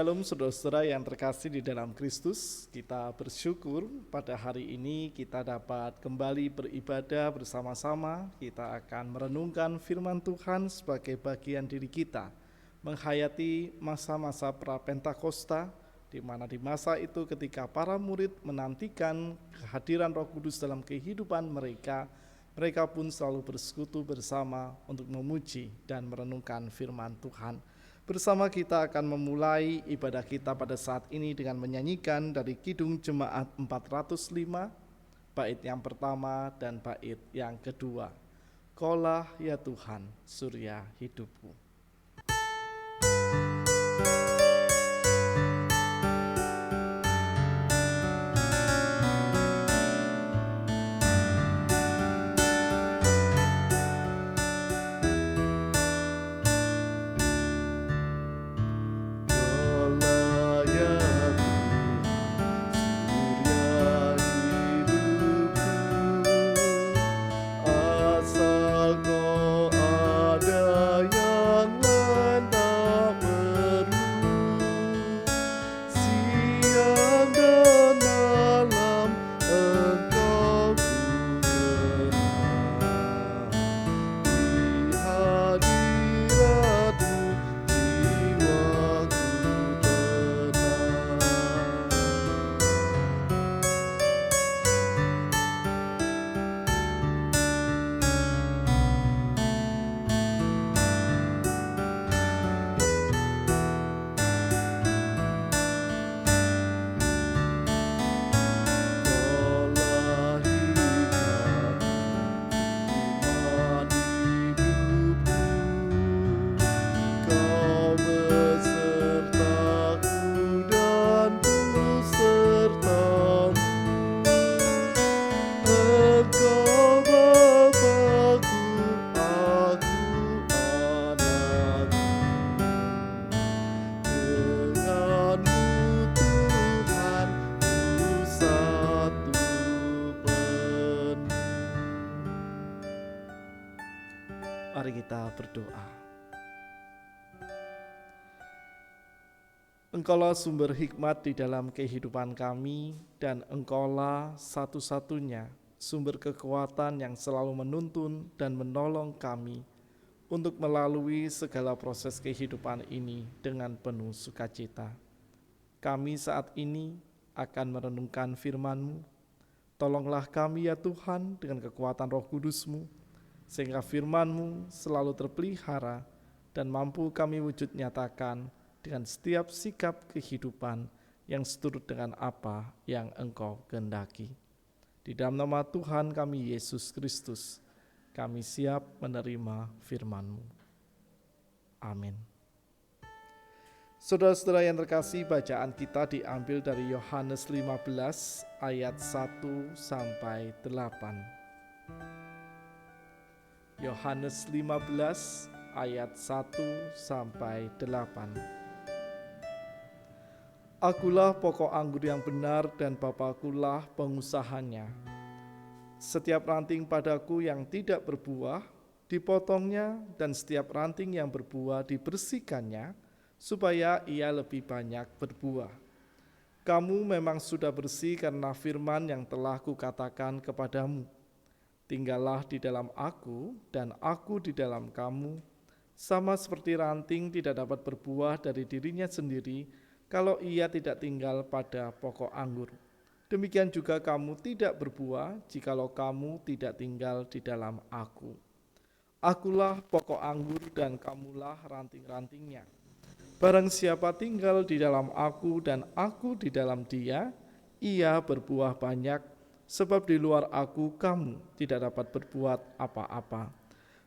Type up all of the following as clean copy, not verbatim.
Shalom saudara-saudara yang terkasih di dalam Kristus. Kita bersyukur pada hari ini kita dapat kembali beribadah bersama-sama. Kita akan merenungkan firman Tuhan sebagai bagian diri kita, menghayati masa-masa pra-Pentakosta, di mana di masa itu ketika para murid menantikan kehadiran Roh Kudus dalam kehidupan mereka, mereka pun selalu bersekutu bersama untuk memuji dan merenungkan firman Tuhan. Bersama kita akan memulai ibadah kita pada saat ini dengan menyanyikan dari Kidung Jemaat 405, bait yang pertama dan bait yang kedua. Kaulah ya Tuhan, surya hidupku. Mari kita berdoa. Engkaulah sumber hikmat di dalam kehidupan kami, dan Engkaulah satu-satunya sumber kekuatan yang selalu menuntun dan menolong kami untuk melalui segala proses kehidupan ini dengan penuh sukacita. Kami saat ini akan merenungkan firman-Mu. Tolonglah kami ya Tuhan dengan kekuatan Roh Kudus-Mu, sehingga firman-Mu selalu terpelihara dan mampu kami wujud nyatakan dengan setiap sikap kehidupan yang seturut dengan apa yang Engkau kehendaki. Di dalam nama Tuhan kami Yesus Kristus, kami siap menerima firman-Mu. Amin. Saudara-saudara yang terkasih, bacaan kita diambil dari Yohanes 15 ayat 1 sampai 8. Yohanes 15 ayat 1 sampai 8. Akulah pokok anggur yang benar dan Bapakulah pengusahanya. Setiap ranting padaku yang tidak berbuah dipotongnya, dan setiap ranting yang berbuah dibersihkannya, supaya ia lebih banyak berbuah. Kamu memang sudah bersih karena firman yang telah kukatakan kepadamu. Tinggallah di dalam aku dan aku di dalam kamu, sama seperti ranting tidak dapat berbuah dari dirinya sendiri kalau ia tidak tinggal pada pokok anggur. Demikian juga kamu tidak berbuah jikalau kamu tidak tinggal di dalam aku. Akulah pokok anggur dan kamulah ranting-rantingnya. Barang siapa tinggal di dalam aku dan aku di dalam dia, ia berbuah banyak, sebab di luar aku kamu tidak dapat berbuat apa-apa.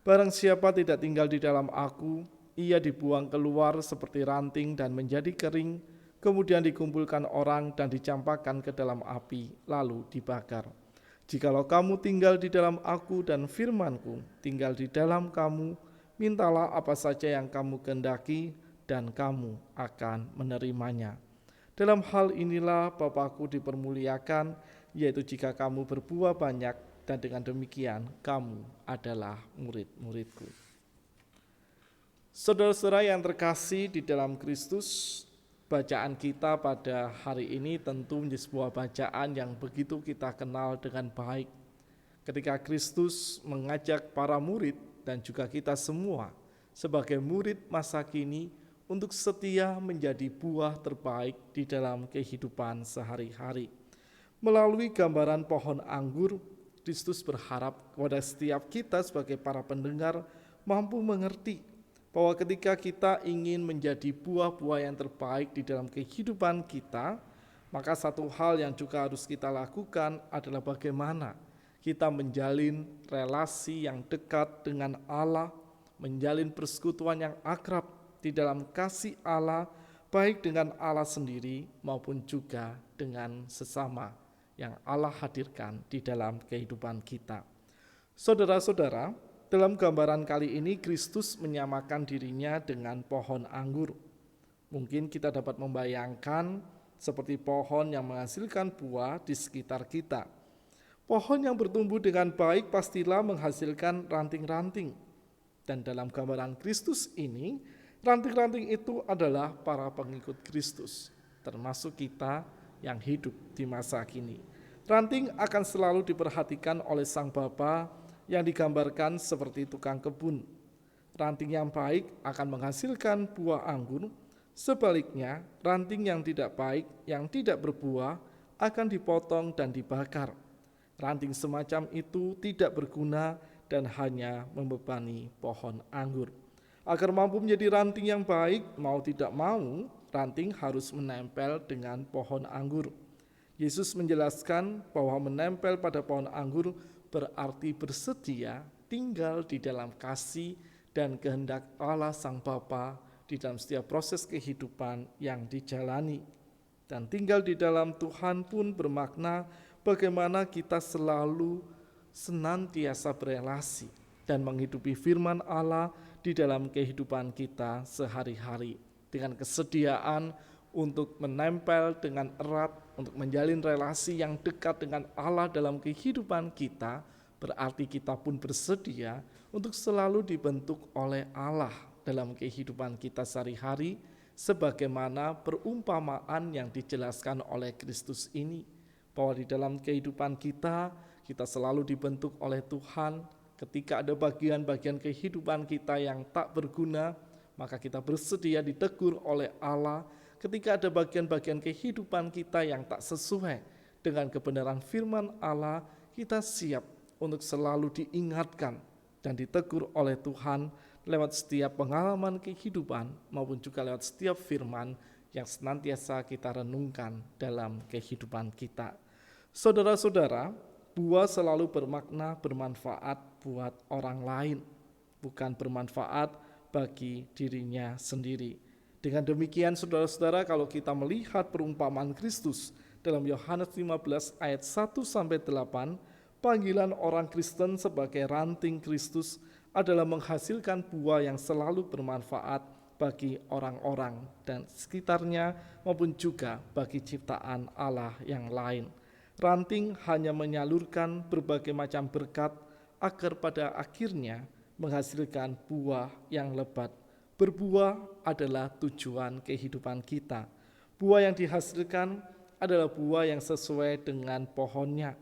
Barang siapa tidak tinggal di dalam aku, ia dibuang keluar seperti ranting dan menjadi kering, kemudian dikumpulkan orang dan dicampakkan ke dalam api, lalu dibakar. Jikalau kamu tinggal di dalam aku dan firman-Ku tinggal di dalam kamu, mintalah apa saja yang kamu kehendaki dan kamu akan menerimanya. Dalam hal inilah Bapa-Ku dipermuliakan, yaitu jika kamu berbuah banyak, dan dengan demikian kamu adalah murid-murid-Ku. Saudara-saudara yang terkasih di dalam Kristus, Bacaan kita pada hari ini tentu menjadi sebuah bacaan yang begitu kita kenal dengan baik. Ketika Kristus mengajak para murid dan juga kita semua sebagai murid masa kini untuk setia menjadi buah terbaik di dalam kehidupan sehari-hari. Melalui gambaran pohon anggur, Kristus berharap kepada setiap kita sebagai para pendengar mampu mengerti bahwa ketika kita ingin menjadi buah-buah yang terbaik di dalam kehidupan kita, maka satu hal yang juga harus kita lakukan adalah bagaimana kita menjalin relasi yang dekat dengan Allah, menjalin persekutuan yang akrab di dalam kasih Allah, baik dengan Allah sendiri maupun juga dengan sesama yang Allah hadirkan di dalam kehidupan kita. Saudara-saudara, dalam gambaran kali ini Kristus menyamakan dirinya dengan pohon anggur. Mungkin kita dapat membayangkan seperti pohon yang menghasilkan buah di sekitar kita. Pohon yang bertumbuh dengan baik pastilah menghasilkan ranting-ranting. Dan dalam gambaran Kristus ini, ranting-ranting itu adalah para pengikut Kristus, termasuk kita yang hidup di masa kini. Ranting akan selalu diperhatikan oleh Sang Bapa yang digambarkan seperti tukang kebun. Ranting yang baik akan menghasilkan buah anggur, sebaliknya ranting yang tidak baik, yang tidak berbuah, akan dipotong dan dibakar. Ranting semacam itu tidak berguna dan hanya membebani pohon anggur. Agar mampu menjadi ranting yang baik, mau tidak mau, ranting harus menempel dengan pohon anggur. Yesus menjelaskan bahwa menempel pada pohon anggur berarti bersedia tinggal di dalam kasih dan kehendak Allah Sang Bapa di dalam setiap proses kehidupan yang dijalani. Dan tinggal di dalam Tuhan pun bermakna bagaimana kita selalu senantiasa berelasi dan menghidupi firman Allah di dalam kehidupan kita sehari-hari dengan kesediaan untuk menempel dengan erat, untuk menjalin relasi yang dekat dengan Allah dalam kehidupan kita, berarti kita pun bersedia untuk selalu dibentuk oleh Allah dalam kehidupan kita sehari-hari, sebagaimana perumpamaan yang dijelaskan oleh Kristus ini, bahwa di dalam kehidupan kita selalu dibentuk oleh Tuhan. Ketika ada bagian-bagian kehidupan kita yang tak berguna, maka kita bersedia ditegur oleh Allah. Ketika ada bagian-bagian kehidupan kita yang tak sesuai dengan kebenaran firman Allah, kita siap untuk selalu diingatkan dan ditegur oleh Tuhan lewat setiap pengalaman kehidupan maupun juga lewat setiap firman yang senantiasa kita renungkan dalam kehidupan kita. Saudara-saudara, buah selalu bermakna bermanfaat buat orang lain, bukan bermanfaat bagi dirinya sendiri. Dengan demikian saudara-saudara, kalau kita melihat perumpamaan Kristus dalam Yohanes 15 ayat 1-8, panggilan orang Kristen sebagai ranting Kristus adalah menghasilkan buah yang selalu bermanfaat bagi orang-orang dan sekitarnya maupun juga bagi ciptaan Allah yang lain. Ranting hanya menyalurkan berbagai macam berkat agar pada akhirnya menghasilkan buah yang lebat. Berbuah adalah tujuan kehidupan kita. Buah yang dihasilkan adalah buah yang sesuai dengan pohonnya.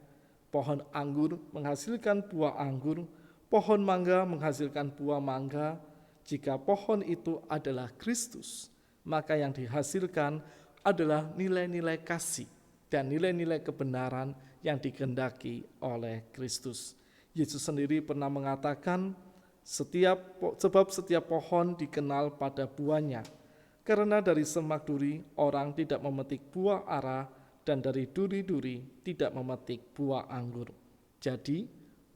Pohon anggur menghasilkan buah anggur, pohon mangga menghasilkan buah mangga. Jika pohon itu adalah Kristus, maka yang dihasilkan adalah nilai-nilai kasih dan nilai-nilai kebenaran yang dikehendaki oleh Kristus. Yesus sendiri pernah mengatakan, sebab setiap pohon dikenal pada buahnya. Karena dari semak duri orang tidak memetik buah ara, dan dari duri-duri tidak memetik buah anggur. Jadi,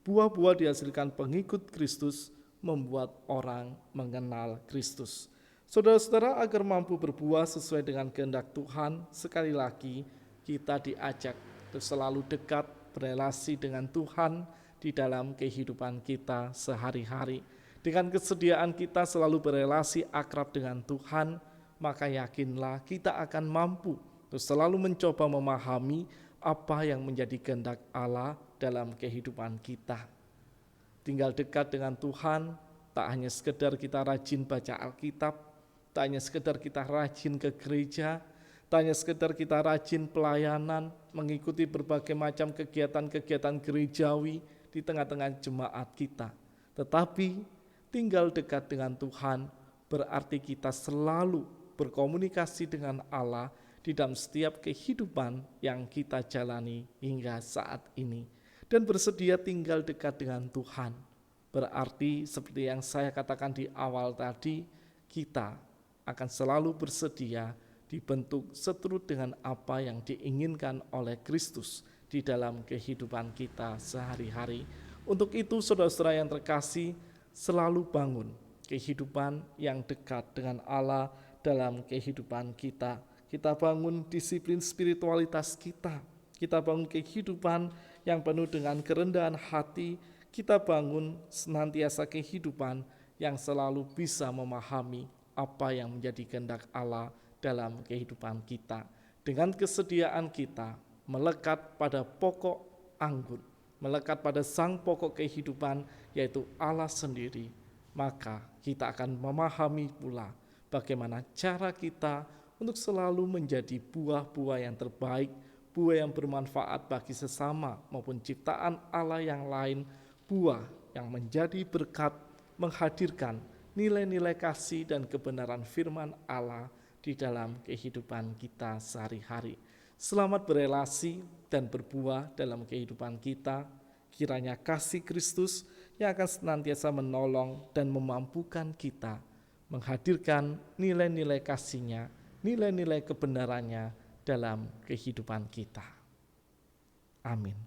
buah-buah dihasilkan pengikut Kristus membuat orang mengenal Kristus. Saudara-saudara, agar mampu berbuah sesuai dengan kehendak Tuhan, sekali lagi kita diajak untuk selalu dekat berelasi dengan Tuhan di dalam kehidupan kita sehari-hari. Dengan kesediaan kita selalu berelasi akrab dengan Tuhan, maka yakinlah kita akan mampu untuk selalu mencoba memahami apa yang menjadi kehendak Allah dalam kehidupan kita. Tinggal dekat dengan Tuhan, tak hanya sekedar kita rajin baca Alkitab, tak hanya sekedar kita rajin ke gereja, tak hanya sekedar kita rajin pelayanan, mengikuti berbagai macam kegiatan-kegiatan gerejawi di tengah-tengah jemaat kita. Tetapi tinggal dekat dengan Tuhan berarti kita selalu berkomunikasi dengan Allah di dalam setiap kehidupan yang kita jalani hingga saat ini. Dan bersedia tinggal dekat dengan Tuhan berarti seperti yang saya katakan di awal tadi, kita akan selalu bersedia dibentuk seturut dengan apa yang diinginkan oleh Kristus di dalam kehidupan kita sehari-hari. Untuk itu saudara-saudara yang terkasih, selalu bangun kehidupan yang dekat dengan Allah dalam kehidupan kita. Kita bangun disiplin spiritualitas kita. Kita bangun kehidupan yang penuh dengan kerendahan hati. Kita bangun senantiasa kehidupan yang selalu bisa memahami apa yang menjadi kehendak Allah dalam kehidupan kita. Dengan kesediaan kita melekat pada pokok anggur, melekat pada sang pokok kehidupan yaitu Allah sendiri, maka kita akan memahami pula bagaimana cara kita untuk selalu menjadi buah-buah yang terbaik, buah yang bermanfaat bagi sesama maupun ciptaan Allah yang lain, buah yang menjadi berkat, menghadirkan nilai-nilai kasih dan kebenaran firman Allah di dalam kehidupan kita sehari-hari. Selamat berelasi dan berbuah dalam kehidupan kita. Kiranya kasih Kristus yang akan senantiasa menolong dan memampukan kita menghadirkan nilai-nilai kasih-Nya, nilai-nilai kebenarannya dalam kehidupan kita. Amin.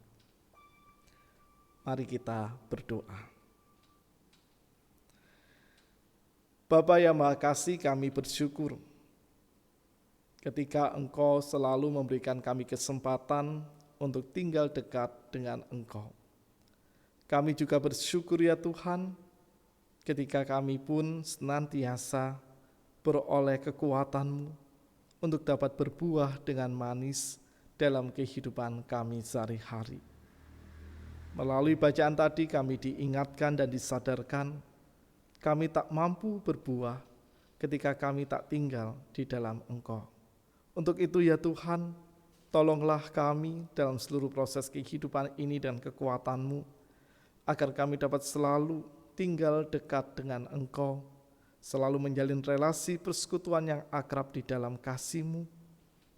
Mari kita berdoa. Bapa yang Maha Kasih, kami bersyukur ketika Engkau selalu memberikan kami kesempatan untuk tinggal dekat dengan Engkau. Kami juga bersyukur ya Tuhan, ketika kami pun senantiasa beroleh kekuatan-Mu untuk dapat berbuah dengan manis dalam kehidupan kami sehari-hari. Melalui bacaan tadi kami diingatkan dan disadarkan, kami tak mampu berbuah ketika kami tak tinggal di dalam Engkau. Untuk itu ya Tuhan, tolonglah kami dalam seluruh proses kehidupan ini dan kekuatan-Mu, agar kami dapat selalu tinggal dekat dengan Engkau, selalu menjalin relasi persekutuan yang akrab di dalam kasih-Mu,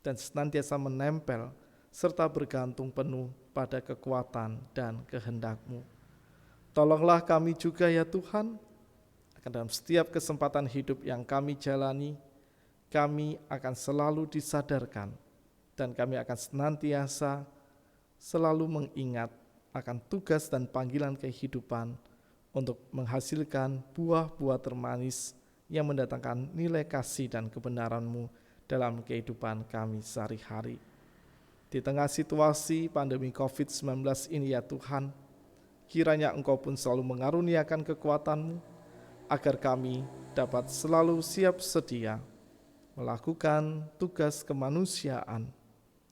dan senantiasa menempel serta bergantung penuh pada kekuatan dan kehendak-Mu. Tolonglah kami juga ya Tuhan, akan dalam setiap kesempatan hidup yang kami jalani, kami akan selalu disadarkan dan kami akan senantiasa selalu mengingat akan tugas dan panggilan kehidupan untuk menghasilkan buah-buah termanis yang mendatangkan nilai kasih dan kebenaran-Mu dalam kehidupan kami sehari-hari. Di tengah situasi pandemi COVID-19 ini ya Tuhan, kiranya Engkau pun selalu mengaruniakan kekuatan-Mu, agar kami dapat selalu siap sedia melakukan tugas kemanusiaan,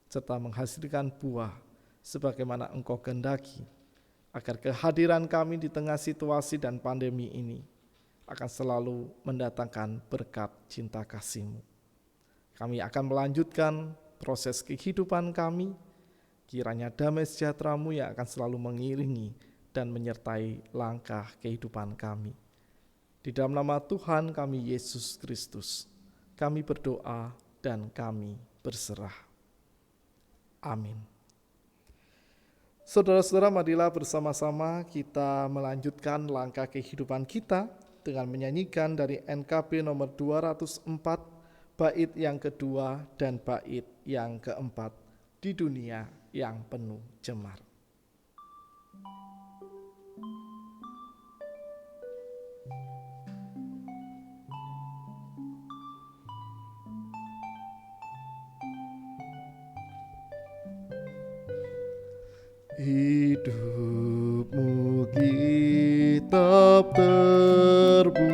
serta menghasilkan buah sebagaimana Engkau kehendaki, agar kehadiran kami di tengah situasi dan pandemi ini akan selalu mendatangkan berkat cinta kasih-Mu. Kami akan melanjutkan proses kehidupan kami, kiranya damai sejahtera-Mu yang akan selalu mengiringi dan menyertai langkah kehidupan kami. Di dalam nama Tuhan kami Yesus Kristus, kami berdoa dan kami berserah. Amin. Saudara-saudara, marilah bersama-sama kita melanjutkan langkah kehidupan kita dengan menyanyikan dari NKB nomor 204, bait yang kedua dan bait yang keempat, di dunia yang penuh cemar. Hidupmu kitab terbuka,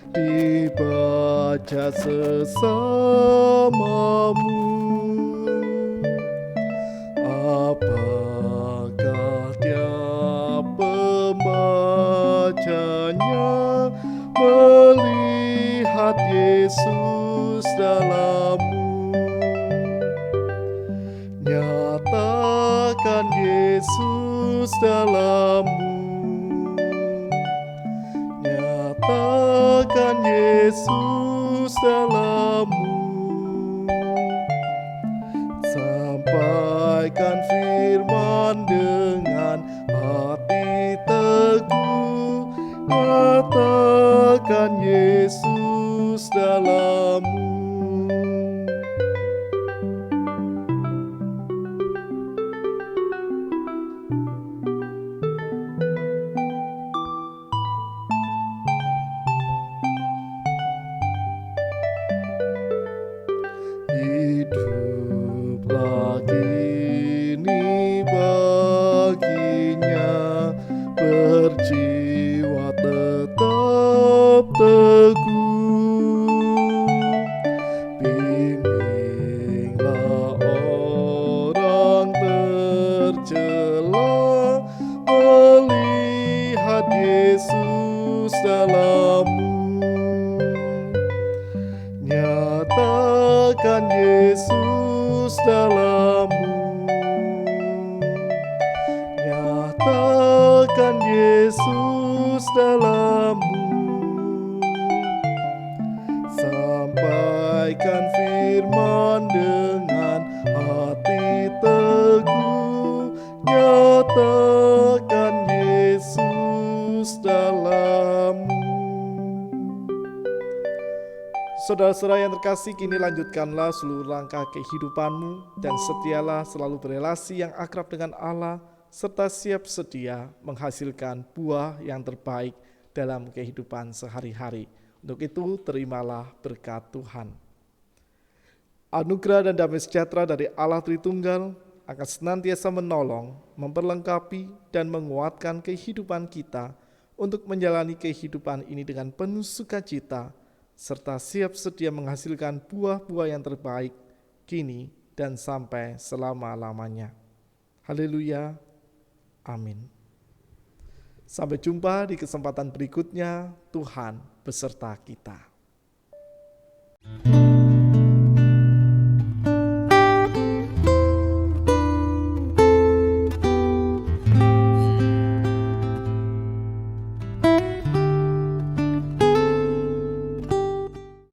dibaca sesamamu. Apakah tiap pembacanya melihat Yesus dalammu. Nyatakan Yesus dalammu. Nyatakan Yesus dalammu. Sampaikan firman dengan hati teguh. Nyatakan Yesus dalammu. Hiduplah kini baginya, berjiwa tetap teguh. Bimbinglah orang tercela, melihat Yesus dalammu. Nyatakan Yesus dalammu. Nyatakan Yesus dalammu. Sampaikan firman dengan hati teguh. Nyatakan Yesus dalammu. Saudara-saudara yang terkasih, kini lanjutkanlah seluruh langkah kehidupanmu dan setialah selalu berelasi yang akrab dengan Allah serta siap sedia menghasilkan buah yang terbaik dalam kehidupan sehari-hari. Untuk itu, terimalah berkat Tuhan. Anugerah dan damai sejahtera dari Allah Tritunggal akan senantiasa menolong, memperlengkapi, dan menguatkan kehidupan kita untuk menjalani kehidupan ini dengan penuh sukacita, serta siap sedia menghasilkan buah-buah yang terbaik kini dan sampai selama-lamanya. Haleluya. Amin. Sampai jumpa di kesempatan berikutnya. Tuhan beserta kita.